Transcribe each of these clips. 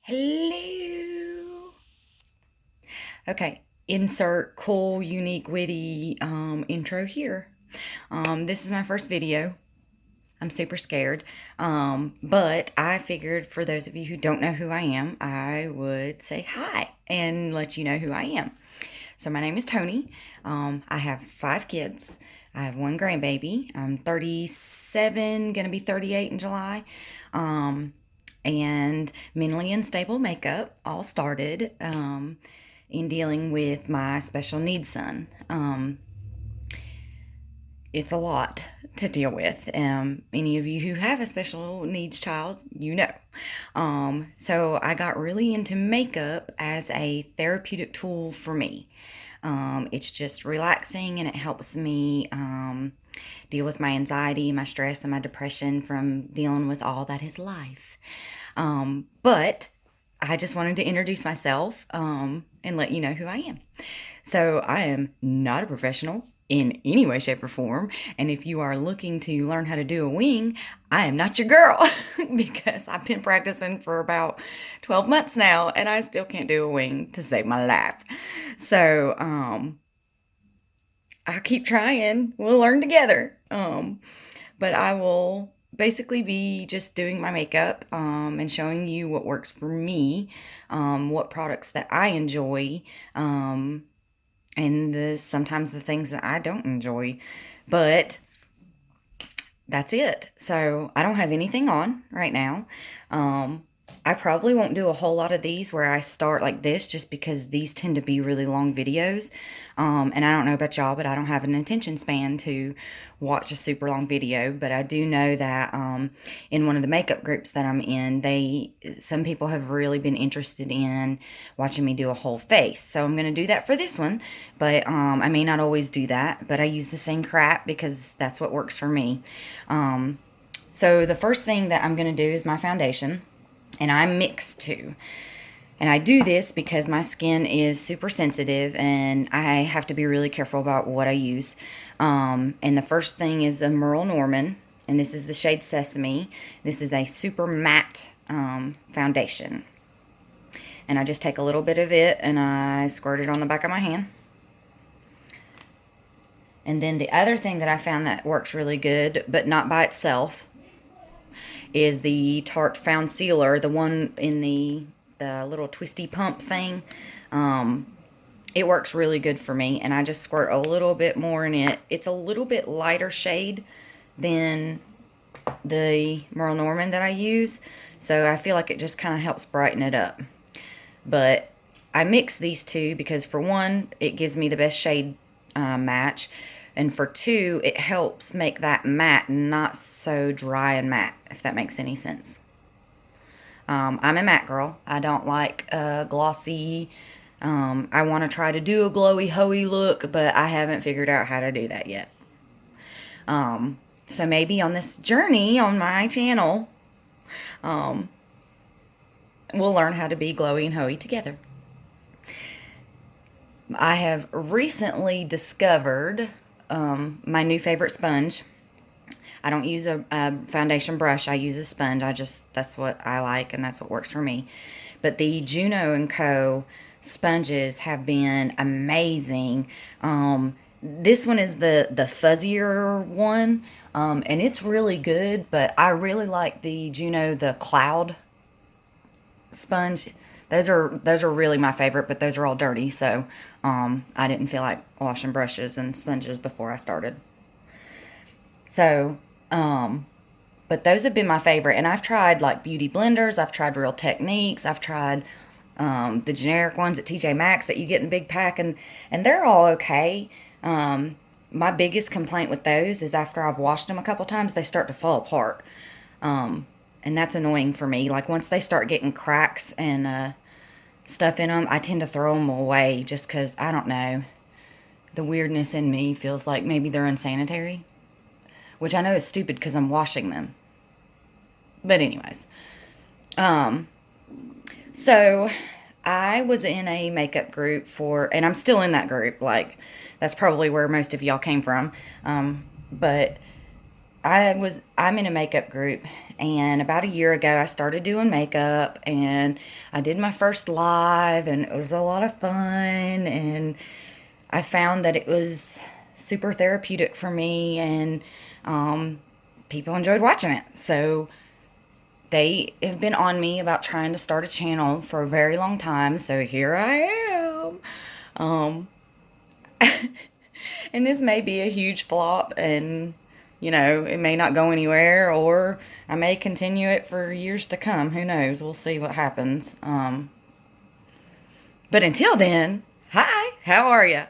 Hello. Okay, insert cool, unique, witty intro here. This is my first video. I'm super scared. But I figured for those of you who don't know who I am, I would say hi and let you know who I am. So my name is Tony. I have 5 kids. I have one grandbaby. I'm 37, gonna be 38 in July. And mentally unstable makeup all started in dealing with my special needs son. It's a lot to deal with. Any of you who have a special needs child, you know. So I got really into makeup as a therapeutic tool for me. It's just relaxing and it helps me deal with my anxiety, my stress, and my depression from dealing with all that is life. But I just wanted to introduce myself and let you know who I am. So I am not a professional in any way, shape, or form. And if you are looking to learn how to do a wing, I am not your girl because I've been practicing for about 12 months now and I still can't do a wing to save my life. So I keep trying. We'll learn together. But I will basically be just doing my makeup and showing you what works for me, what products that I enjoy, and sometimes the things that I don't enjoy. But that's it. So I don't have anything on right now. I probably won't do a whole lot of these where I start like this just because these tend to be really long videos. And I don't know about y'all, but I don't have an attention span to watch a super long video. But I do know that in one of the makeup groups that I'm in, some people have really been interested in watching me do a whole face. So I'm going to do that for this one. But I may not always do that, but I use the same crap because that's what works for me. So the first thing that I'm going to do is my foundation. And I mix too. And I do this because my skin is super sensitive and I have to be really careful about what I use. And the first thing is a Merle Norman, and this is the shade Sesame. This is a super matte foundation. And I just take a little bit of it and I squirt it on the back of my hand. And then the other thing that I found that works really good, but not by itself, is the Tarte Found Sealer, the one in the little twisty pump thing. It works really good for me, and I just squirt a little bit more in it. It's a little bit lighter shade than the Merle Norman that I use, so I feel like it just kind of helps brighten it up. But I mix these two because for one, it gives me the best shade match. And for two, it helps make that matte not so dry and matte, if that makes any sense. I'm a matte girl. I don't like glossy. I want to try to do a glowy, hoey look, but I haven't figured out how to do that yet. So maybe on this journey on my channel, we'll learn how to be glowy and hoey together. I have recently discovered my new favorite sponge. I don't use a foundation brush. I use a sponge. That's what I like and that's what works for me. But the Juno & Co. sponges have been amazing. This one is the fuzzier one, and it's really good, but I really like the Juno, the Cloud sponge. Those are really my favorite, but those are all dirty, so I didn't feel like washing brushes and sponges before I started. So, but those have been my favorite, and I've tried like beauty blenders, I've tried Real Techniques, I've tried the generic ones at TJ Maxx that you get in big pack, and they're all okay. My biggest complaint with those is after I've washed them a couple times, they start to fall apart. And that's annoying for me. Like once they start getting cracks and stuff in them, I tend to throw them away just because, I don't know, the weirdness in me feels like maybe they're unsanitary. Which I know is stupid because I'm washing them. But anyways. So I was in a makeup group and I'm still in that group. Like, that's probably where most of y'all came from. But I'm in a makeup group, and about a year ago I started doing makeup, and I did my first live, and it was a lot of fun, and I found that it was super therapeutic for me, and people enjoyed watching it. So they have been on me about trying to start a channel for a very long time. So here I am. Um, and this may be a huge flop, and it may not go anywhere, or I may continue it for years to come. Who knows? We'll see what happens. But until then, hi, how are you?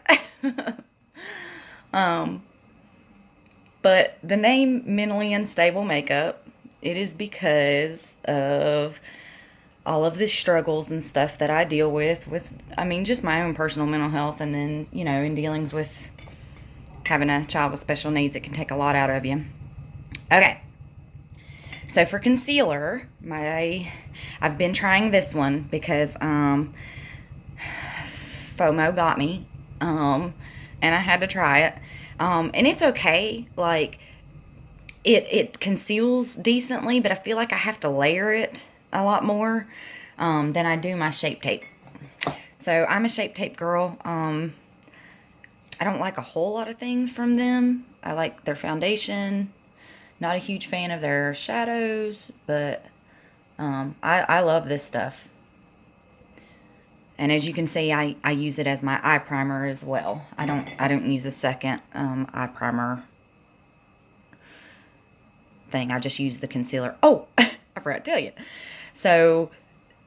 But the name Mentally Unstable Makeup, it is because of all of the struggles and stuff that I deal with, just my own personal mental health, and then, in dealings with having a child with special needs, it can take a lot out of you. Okay. So for concealer, I've been trying this one because FOMO got me, and I had to try it. And it's okay. Like, it conceals decently, but I feel like I have to layer it a lot more than I do my Shape Tape. So I'm a Shape Tape girl. I don't like a whole lot of things from them. I like their foundation. Not a huge fan of their shadows, but I love this stuff. And as you can see, I use it as my eye primer as well. I don't use a second eye primer thing. I just use the concealer. Oh, I forgot to tell you. So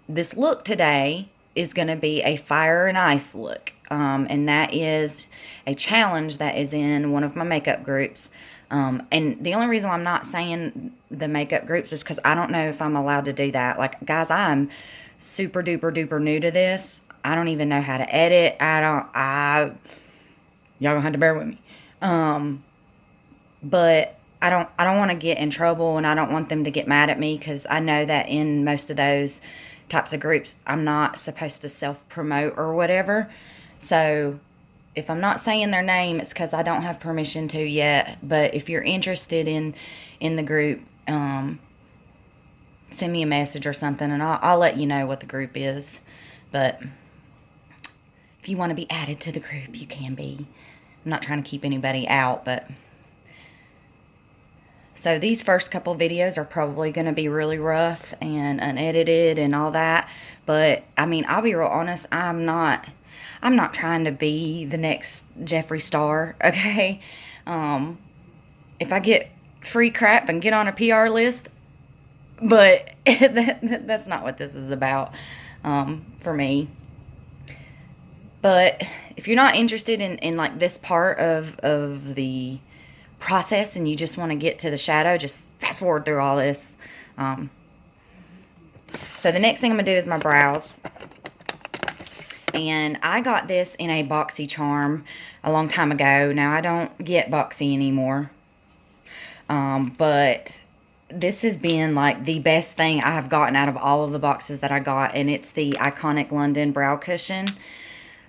this look today is going to be a fire and ice look. And that is a challenge that is in one of my makeup groups. And the only reason why I'm not saying the makeup groups is because I don't know if I'm allowed to do that. Like, guys, I'm super duper duper new to this. I don't even know how to edit. Y'all gonna have to bear with me. But I don't want to get in trouble, and I don't want them to get mad at me, because I know that in most of those types of groups, I'm not supposed to self-promote or whatever. So if I'm not saying their name, it's because I don't have permission to yet. But if you're interested in the group, send me a message or something, and I'll let you know what the group is. But if you want to be added to the group, you can be. I'm not trying to keep anybody out, but... So these first couple videos are probably going to be really rough and unedited and all that. But, I'll be real honest, I'm not trying to be the next Jeffree Star, okay? If I get free crap and get on a PR list, but that's not what this is about for me. But if you're not interested in like this part of the process, and you just want to get to the shadow, just fast forward through all this. So the next thing I'm going to do is my brows. And I got this in a boxy charm a long time ago. Now, I don't get boxy anymore. But this has been like the best thing I have gotten out of all of the boxes that I got. And it's the Iconic London Brow Cushion.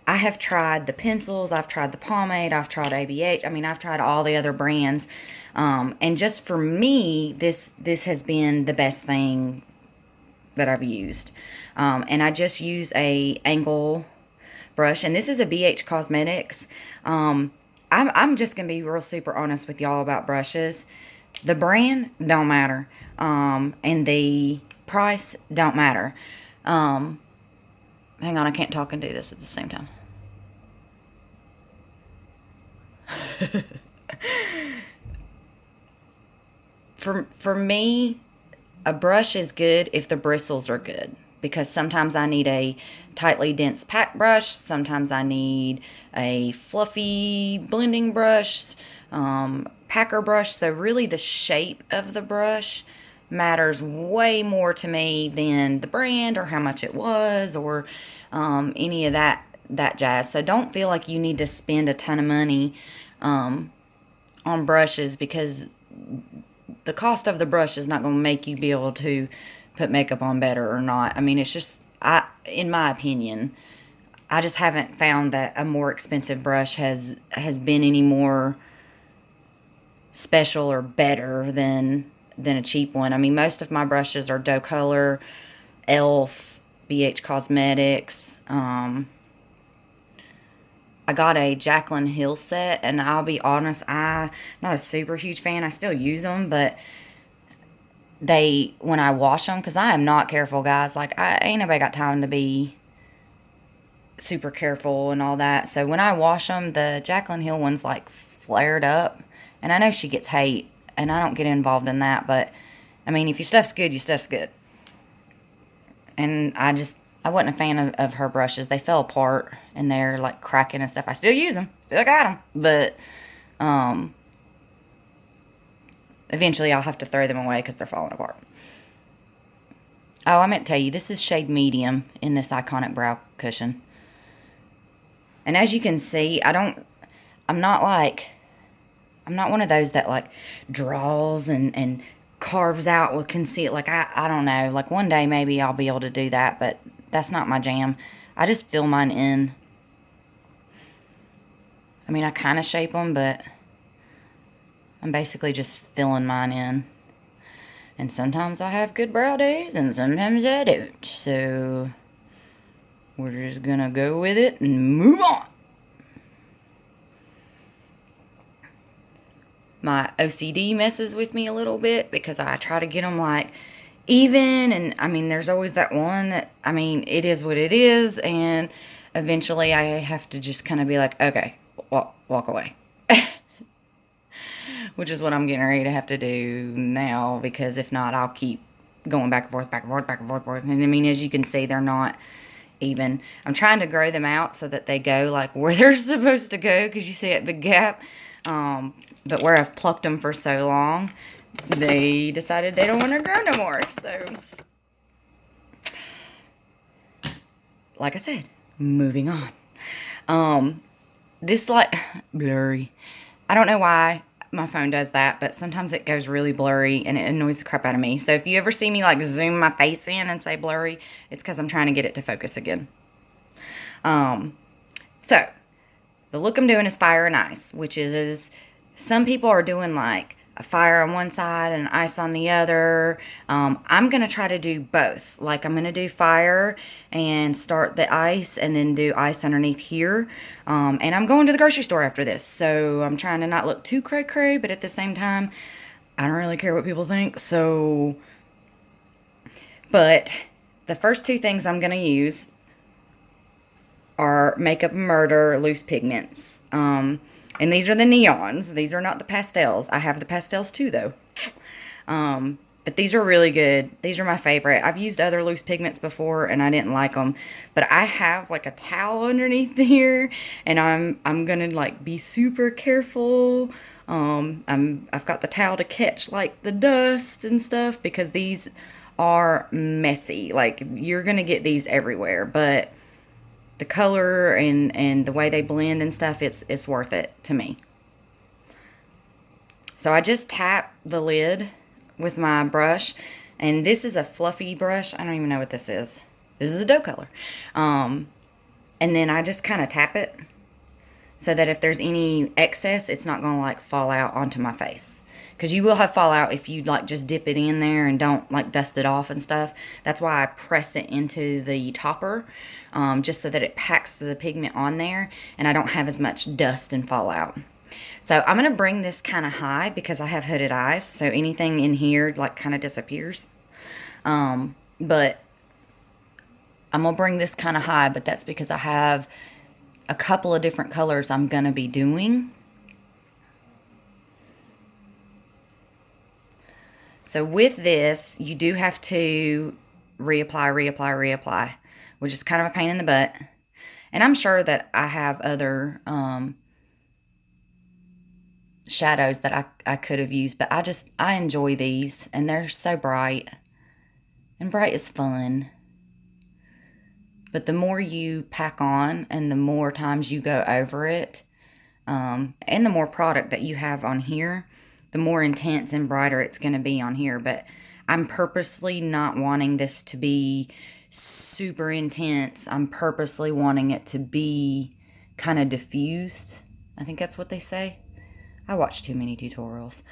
I have tried the pencils, I've tried the pomade, I've tried ABH. I've tried all the other brands. And just for me, this has been the best thing that I've used. And I just use a angle brush. And this is a BH Cosmetics. I'm just going to be real super honest with y'all about brushes. The brand don't matter. And the price don't matter. Hang on, I can't talk and do this at the same time. For me, a brush is good if the bristles are good, because sometimes I need a tightly dense pack brush, sometimes I need a fluffy blending brush, packer brush. So really the shape of the brush matters way more to me than the brand or how much it was, or any of that jazz. So don't feel like you need to spend a ton of money on brushes, because the cost of the brush is not going to make you be able to put makeup on better or not. It's just, in my opinion, I just haven't found that a more expensive brush has been any more special or better than a cheap one. I mean, most of my brushes are Doe Color, Elf, BH Cosmetics. I got a Jaclyn Hill set, and I'll be honest, I'm not a super huge fan. I still use them, but when I wash them, because I am not careful, guys. Like, I ain't nobody got time to be super careful and all that. So when I wash them, the Jaclyn Hill one's like flared up, and I know she gets hate, and I don't get involved in that, but I mean, if your stuff's good, your stuff's good. And I wasn't a fan of her brushes. They fell apart and they're like cracking and stuff. I still use them, still got them, but um, eventually I'll have to throw them away because they're falling apart. Oh, I meant to tell you, this is shade medium in this Iconic Brow Cushion. And as you can see, I'm not one of those that like draws and carves out with conceal. Like, I don't know. Like, one day maybe I'll be able to do that, but that's not my jam. I just fill mine in. I mean, I kind of shape them, but I'm basically just filling mine in. And sometimes I have good brow days, and sometimes I don't. So we're just gonna go with it and move on. My OCD messes with me a little bit because I try to get them like even, and I mean, there's always that one that, I mean, it is what it is, and eventually I have to just kind of be like, okay, walk away. Which is what I'm getting ready to have to do now, because if not, I'll keep going back and forth, back and forth, back and forth, back and forth. And I mean, as you can see, they're not even. I'm trying to grow them out so that they go like where they're supposed to go, because you see that big gap. But where I've plucked them for so long, they decided they don't want to grow no more. So, like I said, moving on. This like blurry. I don't know why my phone does that, but sometimes it goes really blurry and it annoys the crap out of me. So if you ever see me like zoom my face in and say blurry, it's because I'm trying to get it to focus again. So the look I'm doing is fire and ice, which is some people are doing like a fire on one side and ice on the other. I'm going to try to do both. Like, I'm going to do fire and start the ice and then do ice underneath here. And I'm going to the grocery store after this. So I'm trying to not look too cray-cray, but at the same time, I don't really care what people think. So, but the first two things I'm going to use are Makeup Murder loose pigments. And these are the neons. These are not the pastels. I have the pastels too, though. But these are really good. These are my favorite. I've used other loose pigments before, and I didn't like them. But I have like a towel underneath here, and I'm gonna like be super careful. I've got the towel to catch like the dust and stuff, because these are messy. Like, you're gonna get these everywhere, but the color and the way they blend and stuff, it's worth it to me. So I just tap the lid with my brush, and this is a fluffy brush. I don't even know what this is. This is a Doe Color. And then I just kind of tap it so that if there's any excess, it's not going to like fall out onto my face. Because you will have fallout if you like just dip it in there and don't like dust it off and stuff. That's why I press it into the topper, just so that it packs the pigment on there and I don't have as much dust and fallout. So I'm going to bring this kind of high because I have hooded eyes, so anything in here like kind of disappears. But I'm going to bring this kind of high, but that's because I have a couple of different colors I'm going to be doing. So with this, you do have to reapply, which is kind of a pain in the butt. And I'm sure that I have other shadows that I could have used, but I enjoy these, and they're so bright. And bright is fun. But the more you pack on and the more times you go over it, and the more product that you have on here, the more intense and brighter it's going to be on here. But I'm purposely not wanting this to be super intense. I'm purposely wanting it to be kind of diffused. I think that's what they say. I watch too many tutorials.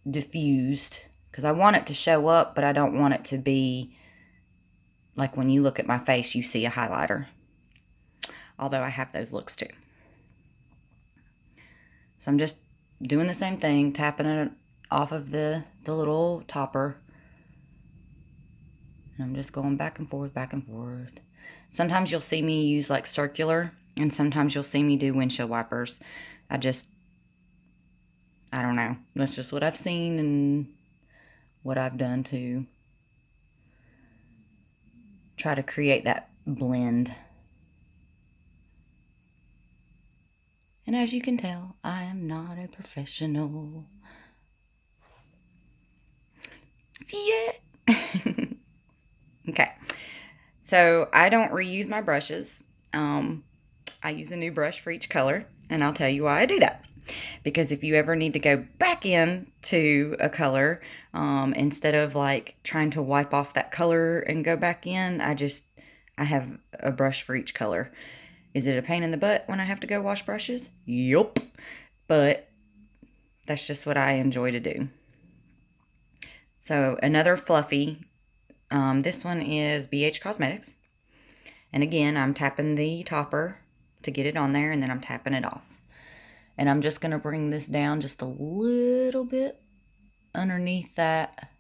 Diffused, because I want it to show up, but I don't want it to be like when you look at my face, you see a highlighter. Although I have those looks too. So I'm just doing the same thing, tapping it off of the little topper. And I'm just going back and forth, back and forth. Sometimes you'll see me use like circular, and sometimes you'll see me do windshield wipers. I don't know. That's just what I've seen and what I've done to try to create that blend. And as you can tell, I am not a professional. See it? Okay. So I don't reuse my brushes. I use a new brush for each color, and I'll tell you why I do that. Because if you ever need to go back into a color, instead of like trying to wipe off that color and go back in, I have a brush for each color. Is it a pain in the butt when I have to go wash brushes? Yup. But that's just what I enjoy to do. So another fluffy, this one is BH Cosmetics. And again, I'm tapping the topper to get it on there, and then I'm tapping it off. And I'm just going to bring this down just a little bit underneath that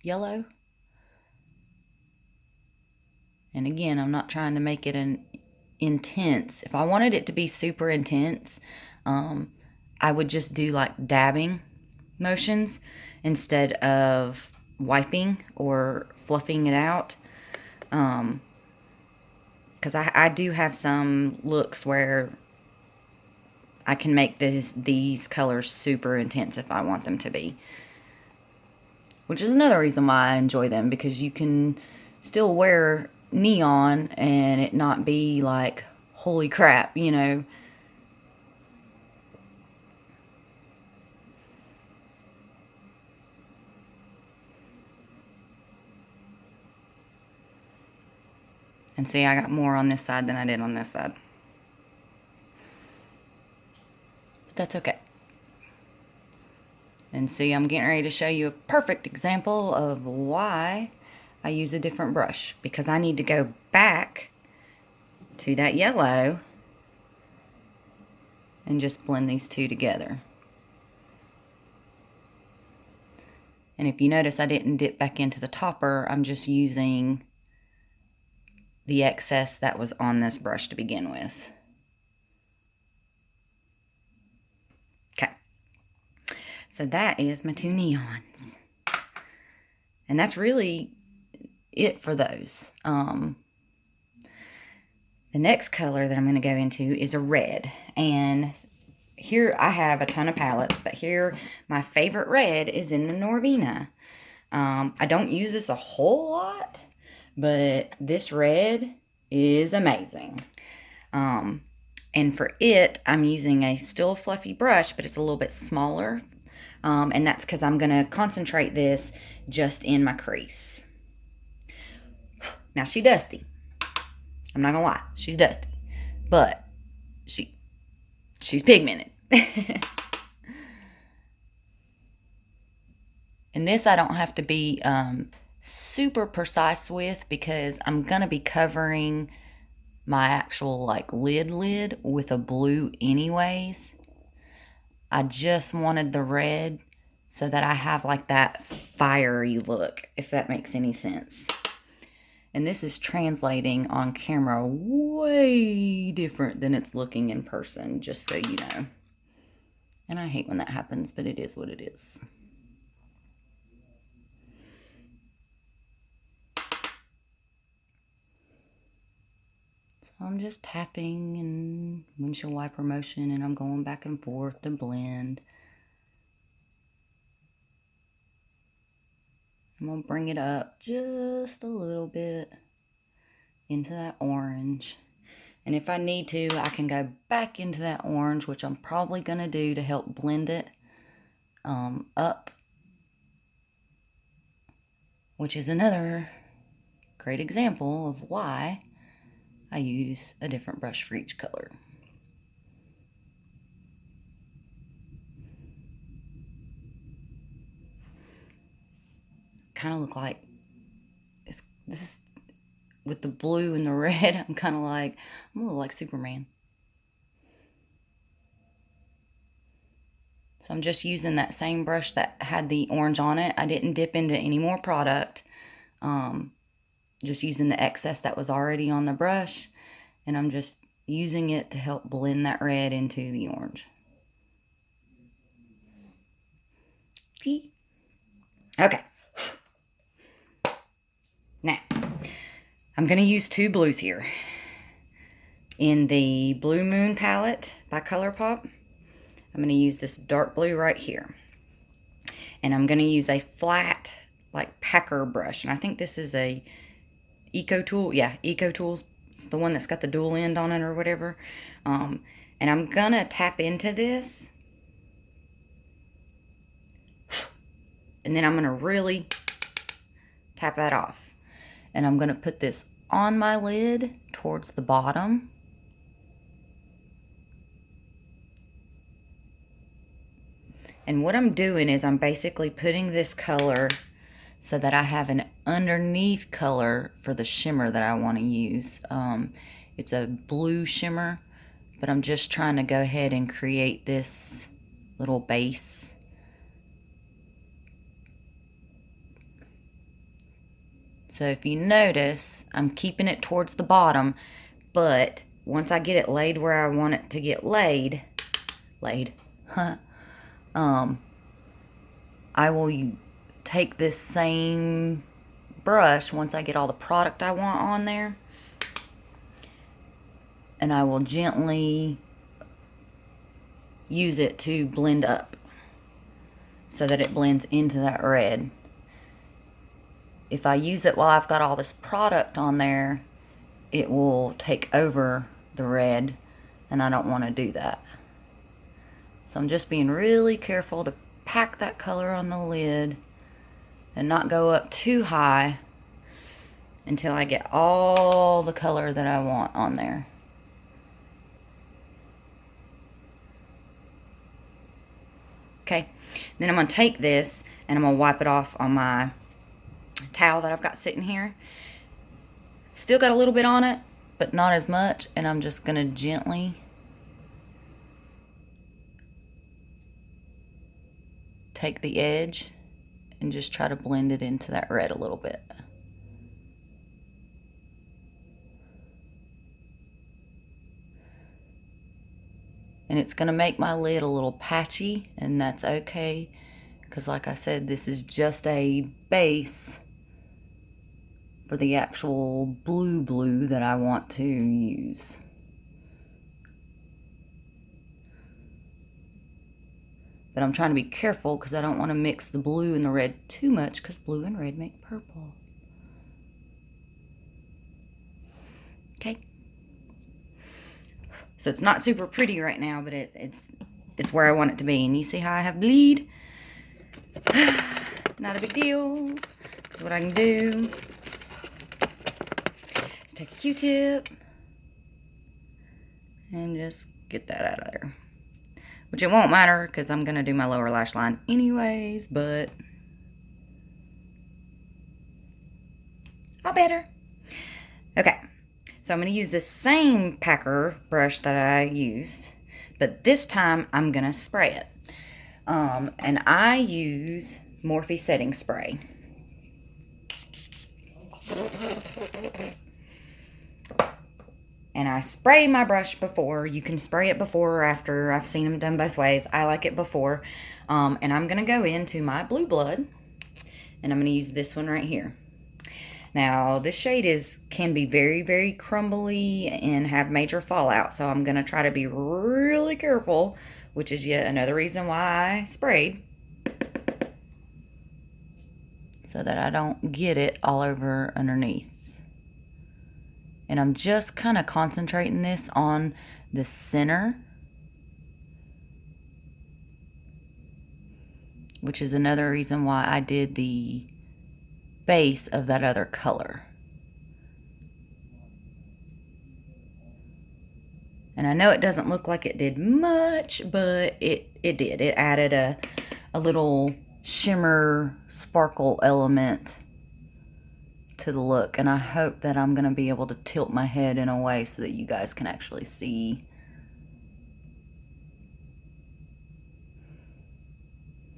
yellow. And again, I'm not trying to make it an intense. If I wanted it to be super intense, I would just do like dabbing motions instead of wiping or fluffing it out. Because I do have some looks where I can make these colors super intense if I want them to be. Which is another reason why I enjoy them, because you can still wear neon and it not be like, holy crap, you know. And see, I got more on this side than I did on this side. But that's okay. And see, I'm getting ready to show you a perfect example of why I use a different brush. Because I need to go back to that yellow and just blend these two together. And if you notice, I didn't dip back into the topper. I'm just using the excess that was on this brush to begin with. Okay. So that is my two neons. And that's really it for those. The next color that I'm going to go into is a red. And here I have a ton of palettes, but here my favorite red is in the Norvina. I don't use this a whole lot, but this red is amazing. And for it, I'm using a still fluffy brush, but it's a little bit smaller. And that's because I'm going to concentrate this just in my crease. Now, she's dusty. I'm not going to lie. She's dusty. But she's pigmented. And this I don't have to be super precise with, because I'm going to be covering my actual like lid with a blue anyways. I just wanted the red so that I have like that fiery look, if that makes any sense. And this is translating on camera way different than it's looking in person, just so you know. And I hate when that happens, but it is what it is. So I'm just tapping and windshield wiper motion, and I'm going back and forth to blend. I'm going to bring it up just a little bit into that orange. And if I need to, I can go back into that orange, which I'm probably going to do to help blend it up. Which is another great example of why I use a different brush for each color. kind of look like, this is, with the blue and the red, I'm kind of like, I'm a little like Superman. So I'm just using that same brush that had the orange on it. I didn't dip into any more product. Just using the excess that was already on the brush. And I'm just using it to help blend that red into the orange. See? Okay. Now, I'm going to use two blues here. In the Blue Moon palette by ColourPop, I'm going to use this dark blue right here. And I'm going to use a flat, like, packer brush. And I think this is a Eco Tool. Yeah, Eco Tools. It's the one that's got the dual end on it or whatever. And I'm going to tap into this. And then I'm going to really tap that off. And I'm going to put this on my lid towards the bottom. And what I'm doing is I'm basically putting this color so that I have an underneath color for the shimmer that I want to use. It's a blue shimmer, but I'm just trying to go ahead and create this little base. So if you notice, I'm keeping it towards the bottom, but once I get it laid where I want it to get laid, I will take this same brush once I get all the product I want on there, and I will gently use it to blend up so that it blends into that red. If I use it while I've got all this product on there, it will take over the red, and I don't want to do that. So I'm just being really careful to pack that color on the lid and not go up too high until I get all the color that I want on there. Okay, then I'm going to take this and I'm going to wipe it off on my towel that I've got sitting here. Still got a little bit on it, but not as much, and I'm just going to gently take the edge and just try to blend it into that red a little bit. And it's going to make my lid a little patchy, and that's okay, because like I said, this is just a base for the actual blue that I want to use. But I'm trying to be careful because I don't want to mix the blue and the red too much, because blue and red make purple. Okay. So it's not super pretty right now, but it's where I want it to be. And you see how I have bleed? Not a big deal. This is what I can do. Let's take a Q-tip and just get that out of there. Which it won't matter because I'm going to do my lower lash line anyways, but all better. Okay, so I'm going to use this same packer brush that I used, but this time I'm going to spray it. And I use Morphe setting spray. And I spray my brush before. You can spray it before or after. I've seen them done both ways. I like it before. And I'm going to go into my Blue Blood. And I'm going to use this one right here. Now, this shade can be very, very crumbly and have major fallout. So I'm going to try to be really careful, which is yet another reason why I sprayed. So that I don't get it all over underneath. And I'm just kind of concentrating this on the center, which is another reason why I did the base of that other color. And I know it doesn't look like it did much, but it did. It added a little shimmer sparkle element to the look, and I hope that I'm going to be able to tilt my head in a way so that you guys can actually see.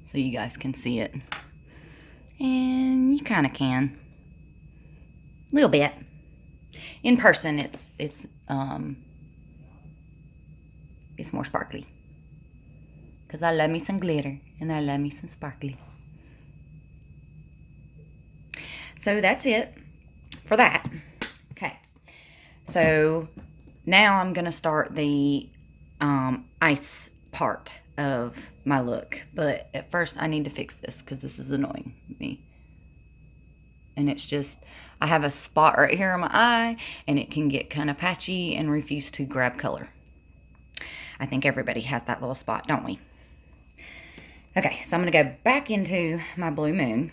So you guys can see it. And you kind of can. A little bit. In person, it's more sparkly. Because I love me some glitter, and I love me some sparkly. So that's it for that. Okay. So now I'm going to start the ice part of my look. But at first I need to fix this because this is annoying me. And it's just, I have a spot right here on my eye, and it can get kind of patchy and refuse to grab color. I think everybody has that little spot, don't we? Okay, so I'm going to go back into my Blue Moon.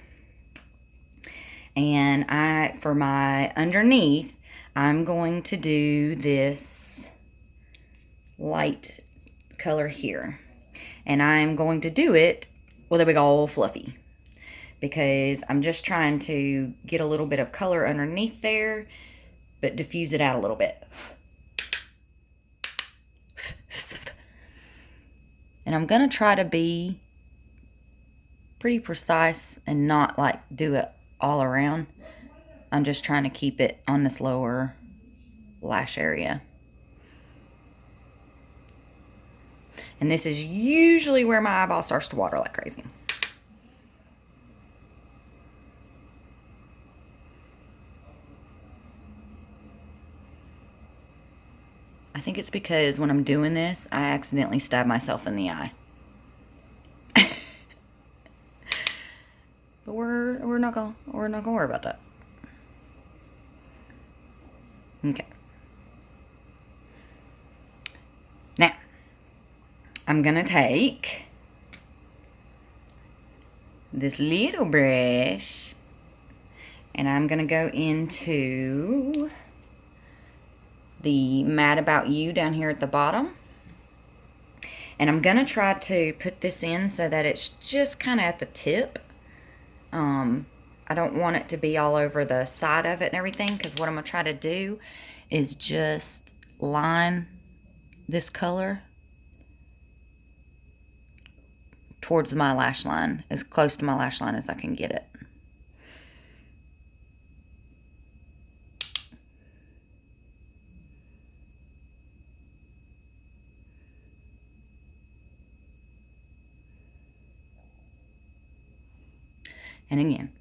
And for my underneath, I'm going to do this light color here. And I'm going to do it with a big old fluffy, because I'm just trying to get a little bit of color underneath there, but diffuse it out a little bit. And I'm going to try to be pretty precise and not like do it all around. I'm just trying to keep it on this lower lash area. And this is usually where my eyeball starts to water like crazy. I think it's because when I'm doing this, I accidentally stab myself in the eye. But we're not gonna worry about that. Okay. Now, I'm gonna take this little brush, and I'm gonna go into the Mad About You down here at the bottom. And I'm gonna try to put this in so that it's just kind of at the tip. I don't want it to be all over the side of it and everything, because what I'm gonna try to do is just line this color towards my lash line, as close to my lash line as I can get it. And again,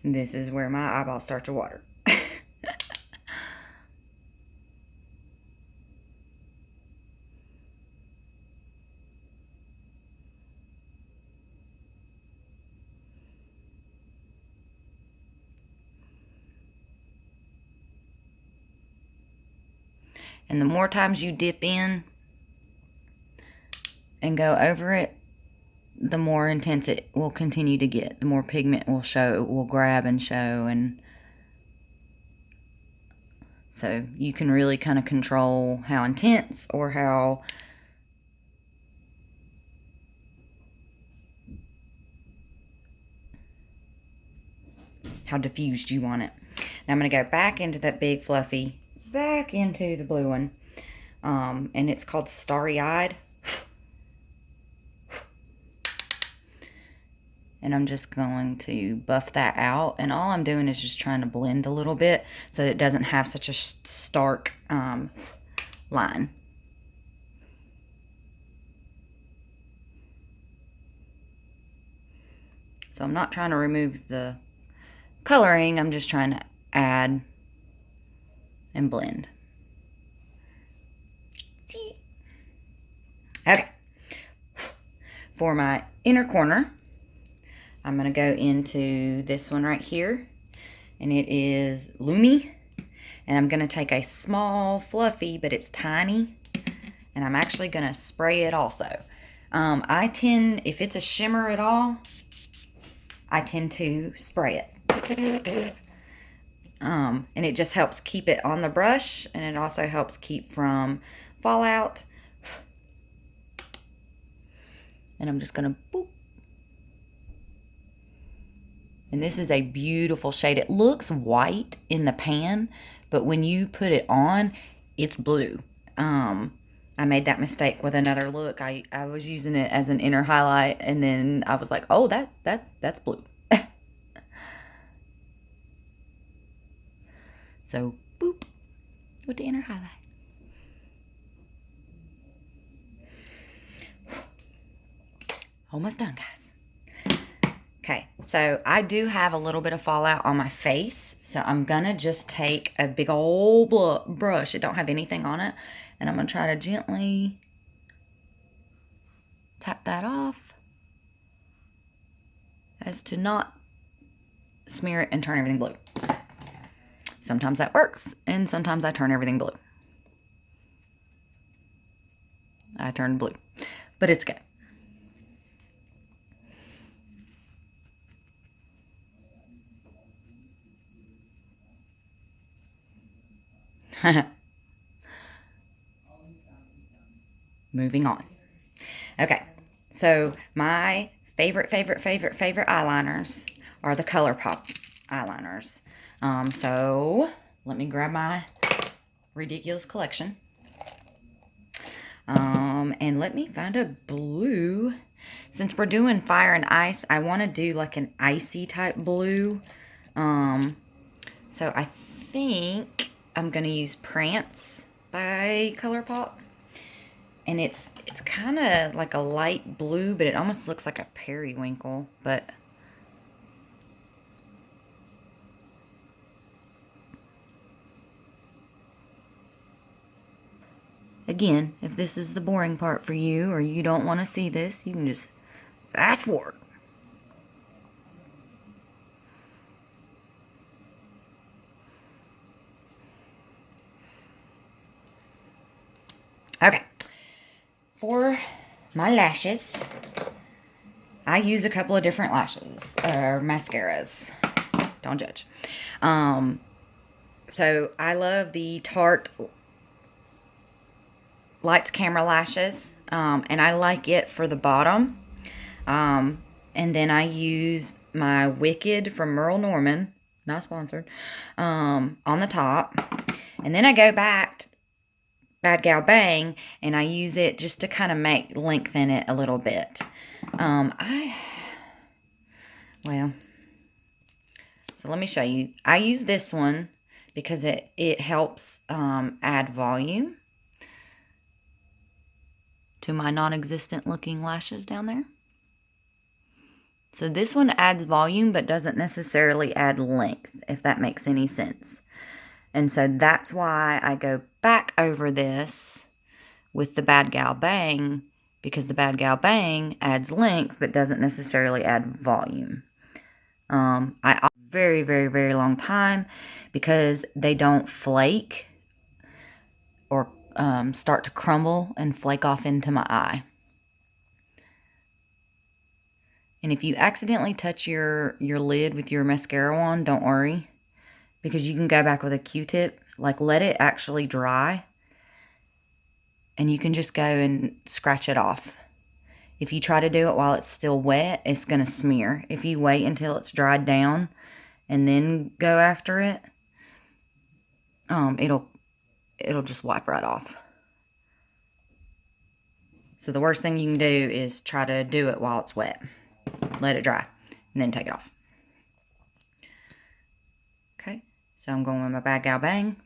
this is where my eyeballs start to water. And the more times you dip in and go over it, the more intense it will continue to get. The more pigment will grab and show. And so you can really kind of control how intense or how diffused you want it. Now I'm going to go back into that big fluffy, back into the blue one. And it's called Starry Eyed. And I'm just going to buff that out. And all I'm doing is just trying to blend a little bit so that it doesn't have such a stark line. So I'm not trying to remove the coloring. I'm just trying to add and blend. See? Okay. For my inner corner, I'm going to go into this one right here, and it is Lumi. And I'm going to take a small fluffy, but it's tiny, and I'm actually going to spray it also. I tend, if it's a shimmer at all, I tend to spray it. And it just helps keep it on the brush, and it also helps keep from fallout. And I'm just going to boop. And this is a beautiful shade. It looks white in the pan, but when you put it on, it's blue. I made that mistake with another look. I was using it as an inner highlight, and then I was like, oh, that's blue. So, boop, with the inner highlight. Almost done, guys. Okay, so I do have a little bit of fallout on my face, so I'm gonna just take a big old brush. It don't have anything on it, and I'm gonna try to gently tap that off as to not smear it and turn everything blue. Sometimes that works, and sometimes I turn everything blue. I turned blue, but it's good. Moving on. Okay, so my favorite eyeliners are the ColourPop eyeliners. So let me grab my ridiculous collection. And let me find a blue. Since we're doing fire and ice, I want to do like an icy type blue. So I think I'm going to use Prance by ColourPop. And it's kind of like a light blue, but it almost looks like a periwinkle. But again, if this is the boring part for you, or you don't want to see this, you can just fast forward. Okay. For my lashes, I use a couple of different lashes, or mascaras. Don't judge. So I love the Tarte Lights Camera Lashes, and I like it for the bottom. And then I use my Wicked from Merle Norman, not sponsored, on the top. And then I go back to Bad Gal Bang, and I use it just to kind of lengthen it a little bit. So let me show you. I use this one because it helps add volume to my non-existent looking lashes down there. So this one adds volume but doesn't necessarily add length, if that makes any sense. And so that's why I go back over this with the Bad Gal Bang, because the Bad Gal Bang adds length but doesn't necessarily add volume. I very, very, very long time because they don't flake or start to crumble and flake off into my eye. And if you accidentally touch your lid with your mascara wand, don't worry, because you can go back with a Q-tip, like let it actually dry, and you can just go and scratch it off. If you try to do it while it's still wet, it's going to smear. If you wait until it's dried down and then go after it, it'll just wipe right off. So the worst thing you can do is try to do it while it's wet. Let it dry and then take it off. Okay, so I'm going with my Bad Gal Bang.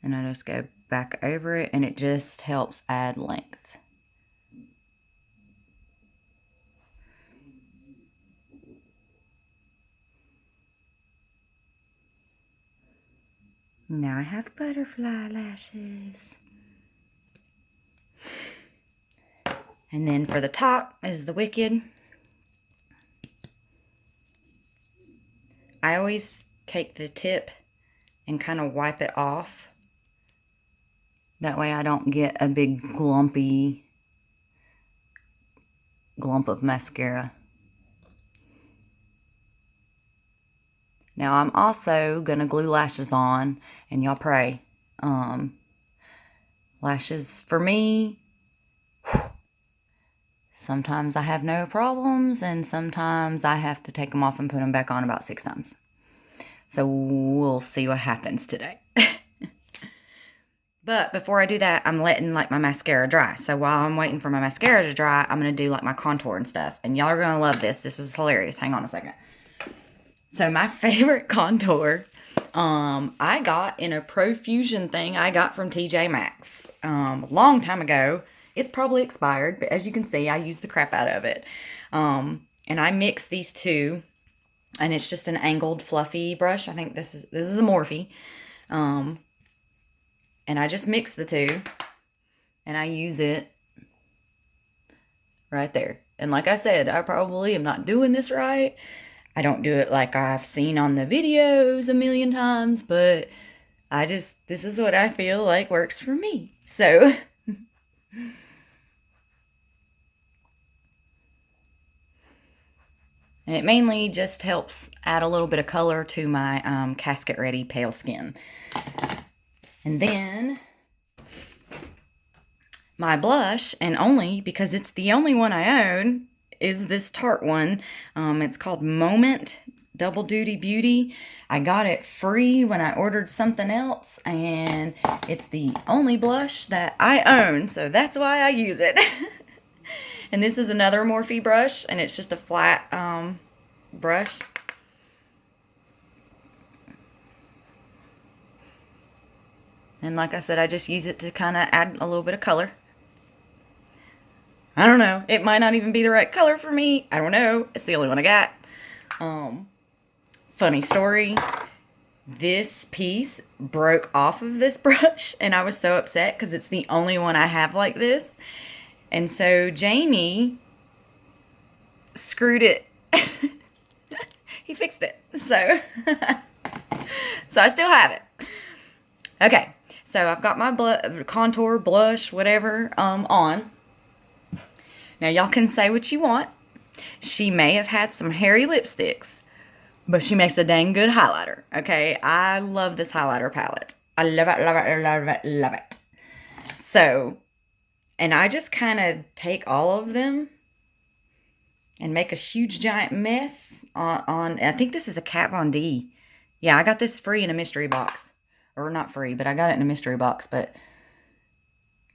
And I just go back over it, and it just helps add length. Now I have butterfly lashes. And then for the top is the Wicked. I always take the tip and kind of wipe it off. That way I don't get a big glump of mascara. Now I'm also going to glue lashes on, and y'all pray. Lashes for me, Sometimes I have no problems, and sometimes I have to take them off and put them back on about 6 times. So we'll see what happens today. But before I do that, I'm letting like my mascara dry. So while I'm waiting for my mascara to dry, I'm going to do like my contour and stuff. And y'all are going to love this. This is hilarious. Hang on a second. So my favorite contour, I got in a Profusion thing I got from TJ Maxx a long time ago. It's probably expired, but as you can see, I used the crap out of it. And I mix these two, and it's just an angled fluffy brush. I think this is a Morphe. And I just mix the two, and I use it right there. And like I said, I probably am not doing this right. I don't do it like I've seen on the videos a million times, but this is what I feel like works for me. So, and it mainly just helps add a little bit of color to my casket ready pale skin. And then my blush, and only because it's the only one I own, is this Tarte one. It's called Moment Double Duty Beauty. I got it free when I ordered something else, and it's the only blush that I own, so that's why I use it. And this is another Morphe brush, and it's just a flat brush. And like I said, I just use it to kind of add a little bit of color. I don't know. It might not even be the right color for me. I don't know. It's the only one I got. Funny story. This piece broke off of this brush, and I was so upset because it's the only one I have like this. And so Jamie screwed it. He fixed it. So, so I still have it. Okay. So I've got my contour, blush, whatever, on. Now y'all can say what you want. She may have had some hairy lipsticks, but she makes a dang good highlighter. Okay, I love this highlighter palette. I love it, love it, love it, love it. So, and I just kind of take all of them and make a huge giant mess on I think this is a Kat Von D. Yeah, I got this free in a mystery box. Or not free, but I got it in a mystery box. But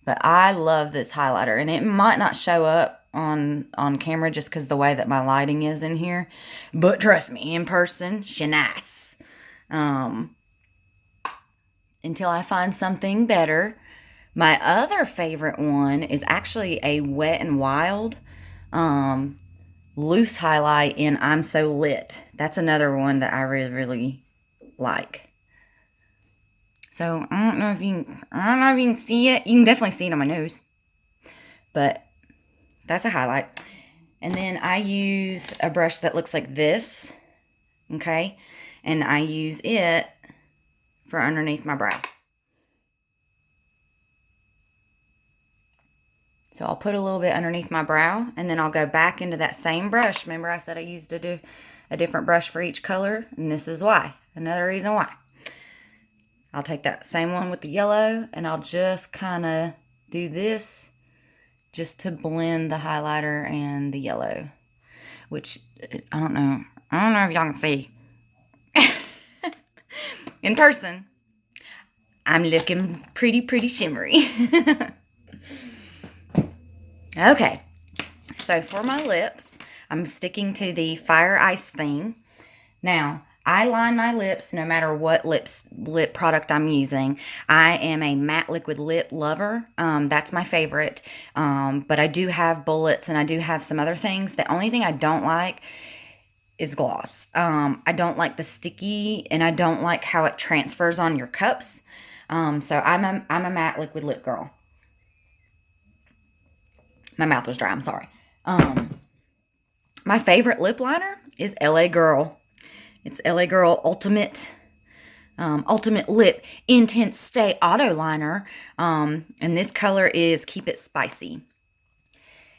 I love this highlighter. And it might not show up on camera just because the way that my lighting is in here. But trust me, in person, she nice. Until I find something better. My other favorite one is actually a Wet n Wild loose highlight in I'm So Lit. That's another one that I really, really like. So, I don't know if you can see it. You can definitely see it on my nose. But that's a highlight. And then I use a brush that looks like this. Okay? And I use it for underneath my brow. So I'll put a little bit underneath my brow, and then I'll go back into that same brush. Remember I said I used a different brush for each color? And this is why. Another reason why. I'll take that same one with the yellow, and I'll just kind of do this just to blend the highlighter and the yellow, which I don't know if y'all can see. In person, I'm looking pretty shimmery. Okay, so for my lips, I'm sticking to the Fire Ice thing. Now, I line my lips no matter what lip product I'm using. I am a matte liquid lip lover. That's my favorite. But I do have bullets and I do have some other things. The only thing I don't like is gloss. I don't like the sticky, and I don't like how it transfers on your cups. So I'm a matte liquid lip girl. My mouth was dry. I'm sorry. My favorite lip liner is LA Girl. It's LA Girl Ultimate Lip Intense Stay Auto Liner. And this color is Keep It Spicy.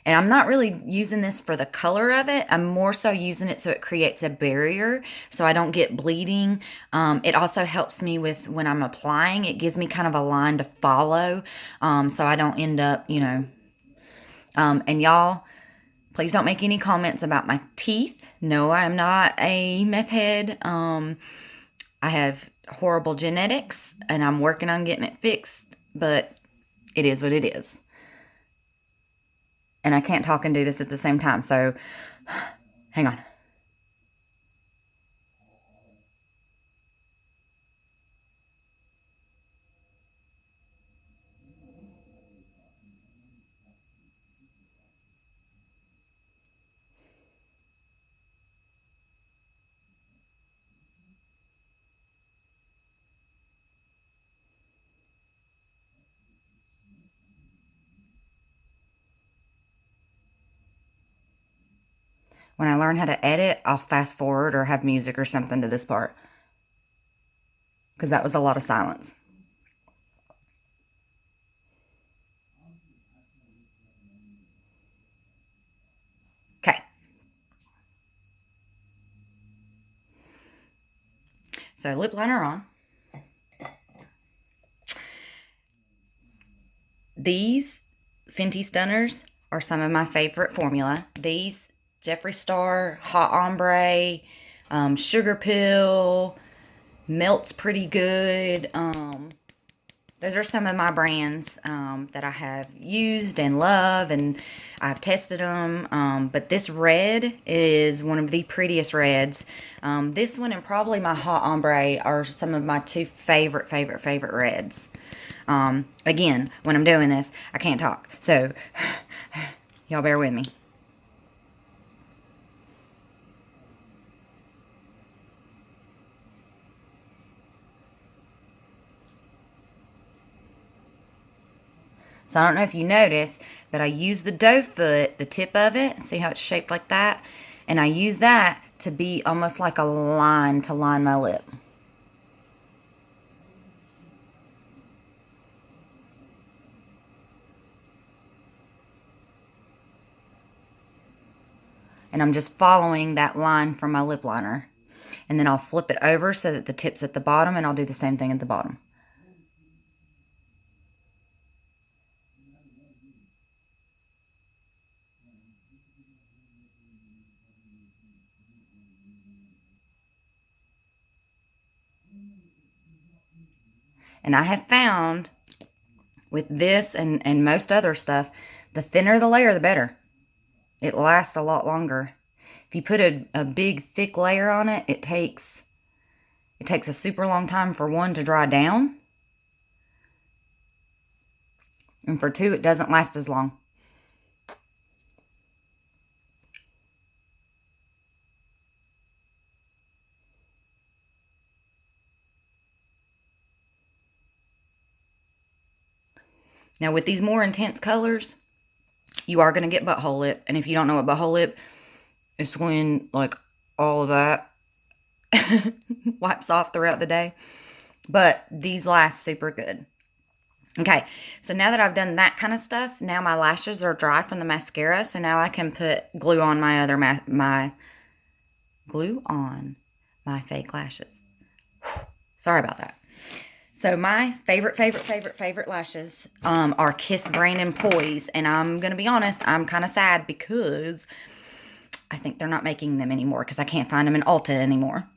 And I'm not really using this for the color of it. I'm more so using it so it creates a barrier so I don't get bleeding. It also helps me with when I'm applying. It gives me kind of a line to follow so I don't end up, and y'all, Please don't make any comments about my teeth. No, I'm not a meth head. I have horrible genetics, and I'm working on getting it fixed, but it is what it is. And I can't talk and do this at the same time, so hang on. When I learn how to edit, I'll fast forward or have music or something to this part, because that was a lot of silence. Okay. So lip liner on. These Fenty Stunners are some of my favorite formula. These Jeffree Star, Hot Ombre, Sugar Pill, melts pretty good. Those are some of my brands that I have used and love, and I've tested them. But this red is one of the prettiest reds. This one and probably my Hot Ombre are some of my two favorite reds. Again, when I'm doing this, I can't talk. So, y'all bear with me. So I don't know if you notice, but I use the doe foot, the tip of it. See how it's shaped like that? And I use that to be almost like a line to line my lip. And I'm just following that line from my lip liner. And then I'll flip it over so that the tip's at the bottom, and I'll do the same thing at the bottom. And I have found with this and most other stuff, the thinner the layer, the better. It lasts a lot longer. If you put a big thick layer on it, it takes a super long time for one to dry down. And for two, it doesn't last as long. Now with these more intense colors, you are going to get butthole lip. And if you don't know what butthole lip, it's when like all of that wipes off throughout the day. But these last super good. Okay, so now that I've done that kind of stuff, now my lashes are dry from the mascara. So now I can put glue on my glue on my fake lashes. Sorry about that. So my favorite lashes are Kiss Brain and Poise. And I'm going to be honest, I'm kind of sad because I think they're not making them anymore because I can't find them in Ulta anymore.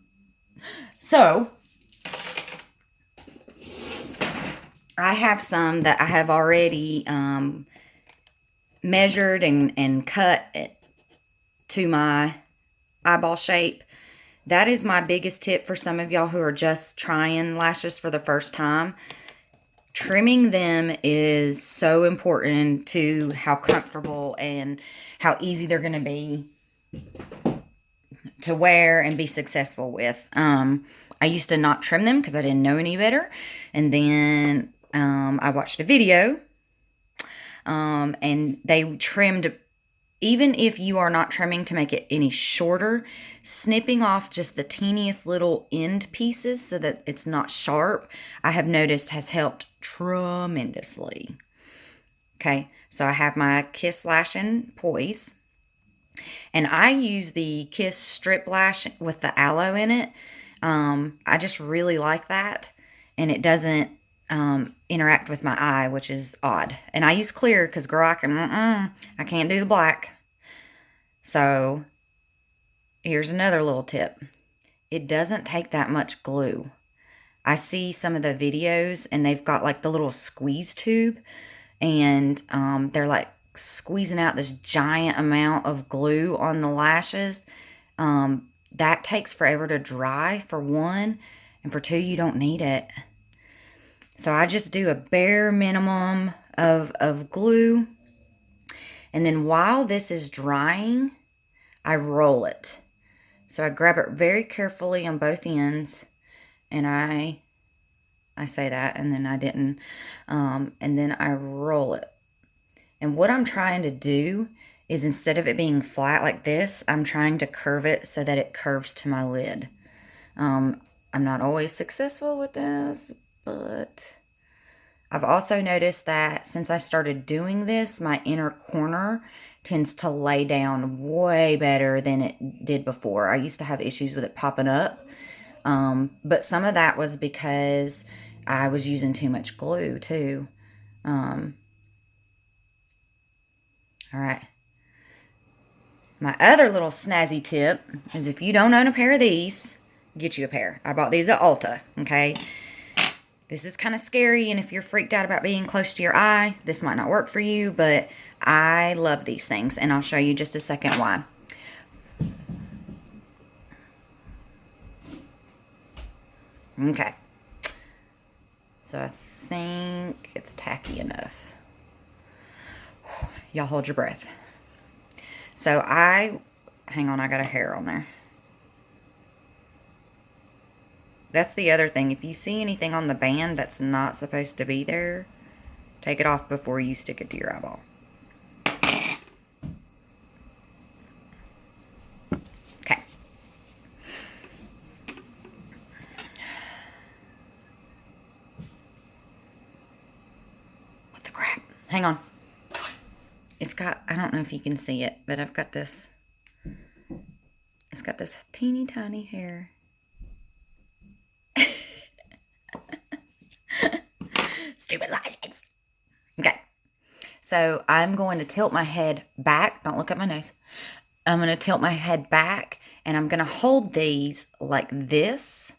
So I have some that I have already measured and cut to my eyeball shape. That is my biggest tip for some of y'all who are just trying lashes for the first time. Trimming them is so important to how comfortable and how easy they're going to be to wear and be successful with. I used to not trim them because I didn't know any better. And then I watched a video and they trimmed, even if you are not trimming to make it any shorter, snipping off just the teeniest little end pieces so that it's not sharp, I have noticed has helped tremendously. Okay, so I have my Kiss Lash and Poise. And I use the Kiss Strip Lash with the aloe in it. I just really like that. And it doesn't interact with my eye, which is odd. And I use clear because, girl, I can't do the black. So here's another little tip. It doesn't take that much glue. I see some of the videos and they've got like the little squeeze tube, and they're like squeezing out this giant amount of glue on the lashes. That takes forever to dry, for one, and for two, you don't need it. So I just do a bare minimum of glue, and then while this is drying, I roll it. So I grab it very carefully on both ends, and I say that, and then I didn't, and then I roll it. And what I'm trying to do is, instead of it being flat like this, I'm trying to curve it so that it curves to my lid. I'm not always successful with this, but I've also noticed that since I started doing this, my inner corner tends to lay down way better than it did before. I used to have issues with it popping up, but some of that was because I was using too much glue too. All right. My other little snazzy tip is, if you don't own a pair of these, get you a pair. I bought these at Ulta, okay? This is kind of scary, and if you're freaked out about being close to your eye, this might not work for you, but I love these things, and I'll show you just a second why. Okay. So I think it's tacky enough. Y'all hold your breath. So hang on, I got a hair on there. That's the other thing. If you see anything on the band that's not supposed to be there, take it off before you stick it to your eyeball. Okay. What the crap? Hang on. It's got, I don't know if you can see it, but I've got this, it's got this teeny tiny hair. Stupid lashes. Okay. So I'm going to tilt my head back. Don't look at my nose. I'm going to tilt my head back, and I'm going to hold these like this,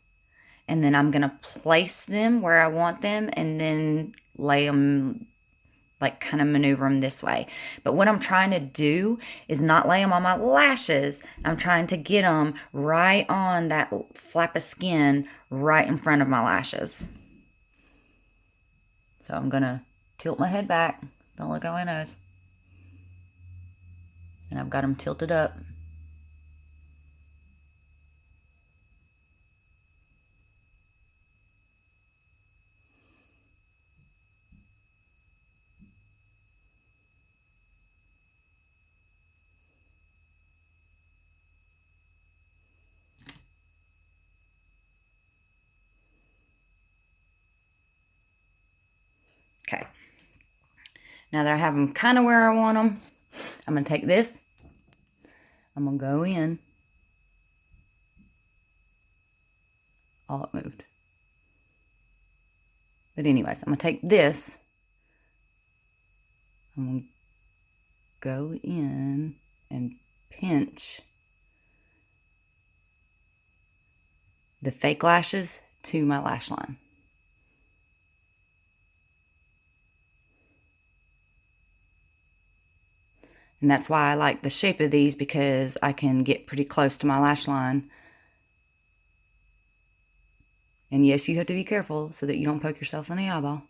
and then I'm going to place them where I want them, and then lay them, like kind of maneuver them this way. But what I'm trying to do is not lay them on my lashes. I'm trying to get them right on that flap of skin right in front of my lashes. So I'm going to tilt my head back. Don't look at my nose. And I've got them tilted up. Okay. Now that I have them kind of where I want them, I'm going to take this. I'm going to go in. Oh, it moved. But anyways, I'm going to take this. I'm going to go in and pinch the fake lashes to my lash line. And that's why I like the shape of these, because I can get pretty close to my lash line. And yes, you have to be careful so that you don't poke yourself in the eyeball.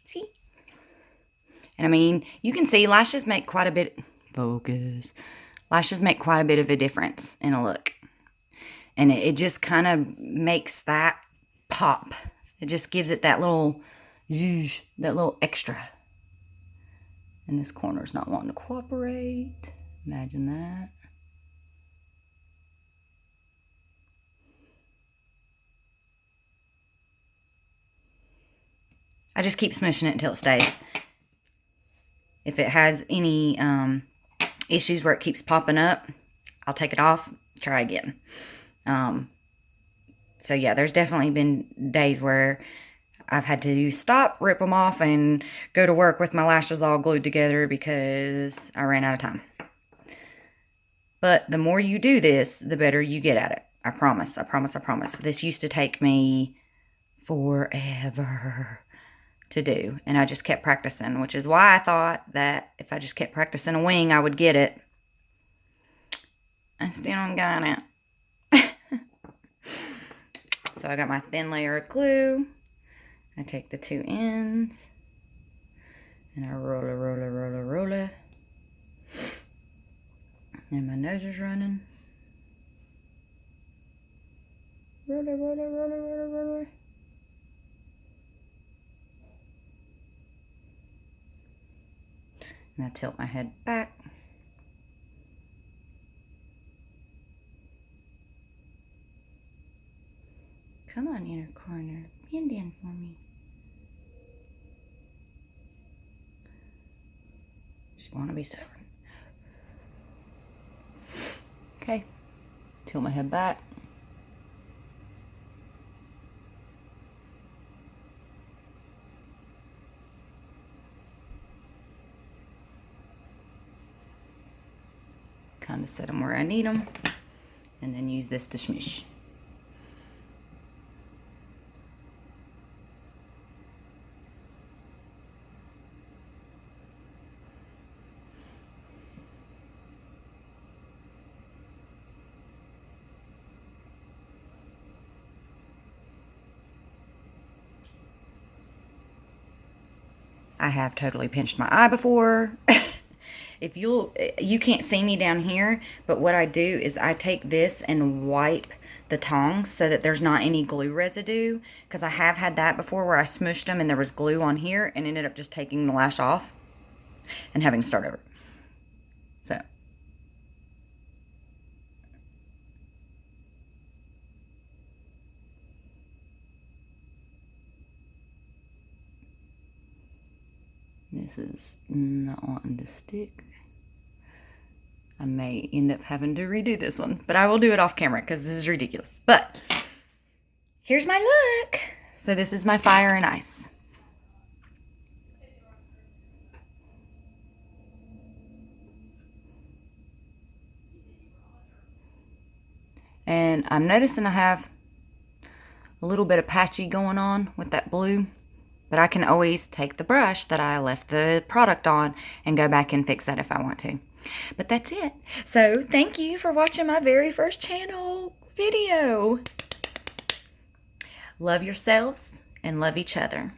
See? And I mean, you can see lashes make quite a bit, focus. Lashes make quite a bit of a difference in a look. And it just kind of makes that pop. It just gives it that little zhuzh, that little extra. And this corner's not wanting to cooperate. Imagine that. I just keep smushing it until it stays. If it has any issues where it keeps popping up, I'll take it off, try again. So yeah, there's definitely been days where I've had to stop, rip them off, and go to work with my lashes all glued together because I ran out of time. But the more you do this, the better you get at it. I promise, I promise, I promise. This used to take me forever to do, and I just kept practicing, which is why I thought that if I just kept practicing a wing, I would get it. I still don't got it. So I got my thin layer of glue. I take the two ends and I roll it, roll it, roll it, roll it. And my nose is running. Roll it, roll it, roll it, roll it, roll it. And I tilt my head back. Come on, inner corner. Bend in for me. She want to be stubborn. Okay. Tilt my head back. Kind of set them where I need them. And then use this to smoosh. I have totally pinched my eye before. If you can't see me down here, but what I do is I take this and wipe the tongs so that there's not any glue residue, because I have had that before where I smushed them and there was glue on here and ended up just taking the lash off and having to start over. So this is not wanting to stick. I may end up having to redo this one, but I will do it off camera because this is ridiculous. But here's my look. So this is my fire and ice. And I'm noticing I have a little bit of patchy going on with that blue, but I can always take the brush that I left the product on and go back and fix that if I want to. But that's it. So thank you for watching my very first channel video. Love yourselves and love each other.